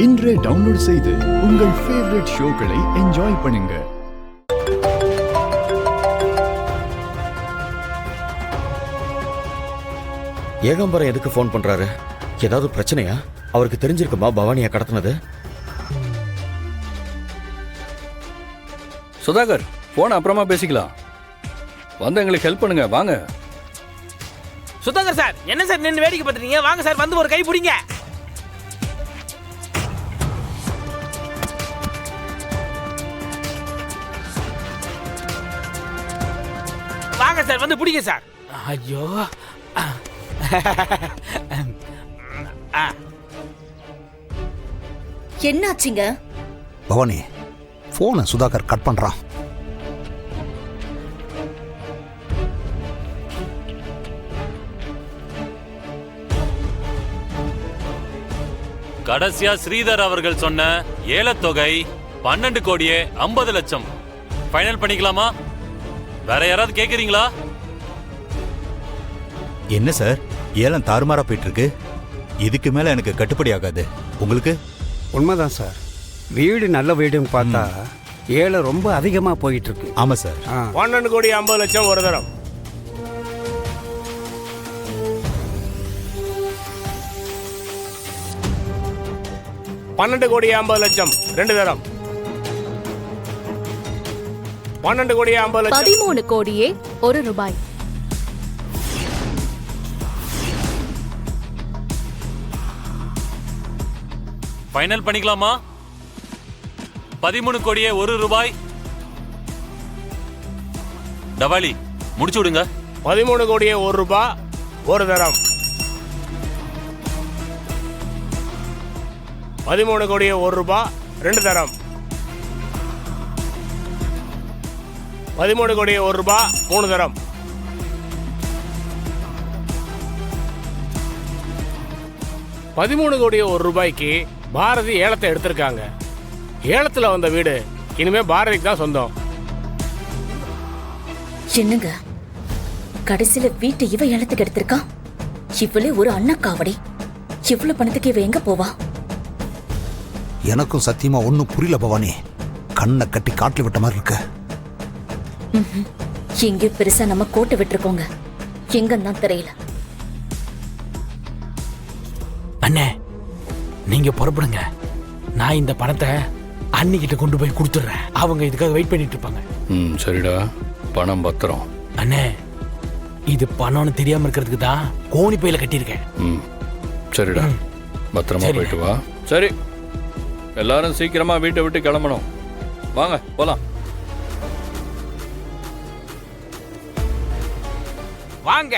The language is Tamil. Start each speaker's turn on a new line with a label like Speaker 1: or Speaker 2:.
Speaker 1: இன்றே டவுன்லோட் செய்து உங்கள் ஃபேவரட் ஷோக்களை என்ஜாய் பண்ணுங்க.
Speaker 2: ஏகாம்பரம் எதுக்கு ஃபோன் பண்றாரு? ஏதாவது பிரச்சனையா? அவருக்கு தெரிஞ்சிருக்குமா பவானியா கடத்தினது?
Speaker 3: சுதாகர், போன் அப்புறமா பேசிக்கலாம். வந்து எங்களுக்கு ஹெல்ப் பண்ணுங்க, வாங்க.
Speaker 4: சுதாகர் சார், என்ன சார் நின்று வேடிக்கை பார்த்துறீங்க? வாங்க சார், வந்து ஒரு கை பிடிங்க. வாங்க சார், வந்து பிடிங்க சார். ஐயோ,
Speaker 5: என்னாச்சுங்க?
Speaker 6: பவானி, போனை சுதாகர் கட் பண்றான்.
Speaker 7: கடைசியா ஸ்ரீதர் அவர்கள் சொன்ன ஏலத்தொகை 12 கோடியே 50 லட்சம். ஃபைனல் பண்ணிக்கலாமா? வேற யாராவது கேக்குறீங்களா?
Speaker 8: என்ன சார், ஏலம் தாறுமாறா போயிட்டு இருக்கு. இதுக்கு மேல எனக்கு கட்டுப்படி ஆகாது. உங்களுக்கு?
Speaker 9: உண்மைதான் சார். வீடு நல்ல வீடுன்னு பார்த்தா ஏலம் ரொம்ப அதிகமா போயிட்டு இருக்கு.
Speaker 8: ஆமா சார்.
Speaker 4: 12 கோடி 50 லட்சம் ஒரு தரம். 12 கோடி 50 லட்சம் ரெண்டு தரம். 12 கோடி 50 லட்சம்.
Speaker 5: 13 கோடியே ஒரு ரூபாய்.
Speaker 7: ஃபைனல் பண்ணிக்கலாமா? 13 கோடியே 1 ரூபாய். டவாலி முடிச்சு விடுங்க.
Speaker 4: 13 கோடியே 1 ரூபாய் ஒரு தரம். 13 கோடியே 1 ரூபாய் ரெண்டு தரம். 13 கோடியே 1 ரூபாய் 3 தரம். 13 கோடியே 1 ரூபாய்க்கு பாரதி ஏலத்தை எடுத்திருக்காங்க. ஏலத்துல வந்த வீடு இனிமே பாரதிக்கு தான் சொந்தம்.
Speaker 5: என்னங்க, கடைசியில வீட்டை இவ ஏலத்துக்கு எடுத்திருக்கா? இவளே ஒரு அண்ணக்காவடி. இவ்வளவு பணத்துக்கு இவ எங்க போவா?
Speaker 6: எனக்கும் சத்தியமா ஒன்னும் புரியல பவானி. கண்ணை கட்டி காட்டுல விட்ட மாதிரி இருக்கு.
Speaker 5: எங்கே பெருசா நம்ம கோட்டை விட்டுருக்கோங்க, எங்கன்னு தான் தெரியல.
Speaker 4: அண்ணே, நீங்க புறப்படுங்க. நான் இந்த பணத்தை அன்னிக்கிட்ட கொண்டு போய் கொடுத்துட்றேன். அவங்க இதுக்காக வெயிட் பண்ணிட்டு இருப்பாங்க.
Speaker 3: சரிடா, பணம் பத்திரம்.
Speaker 4: அண்ணே, இது பணம்னு தெரியாம இருக்கிறதுக்கு தான் கோணி பையில கட்டியிருக்கேன்.
Speaker 3: சரிடா, பத்திரமா போயிட்டு வா. சரி, எல்லாரும் சீக்கிரமா வீட்டை விட்டு கிளம்பணும். வாங்க போலாம்.
Speaker 4: வாங்க.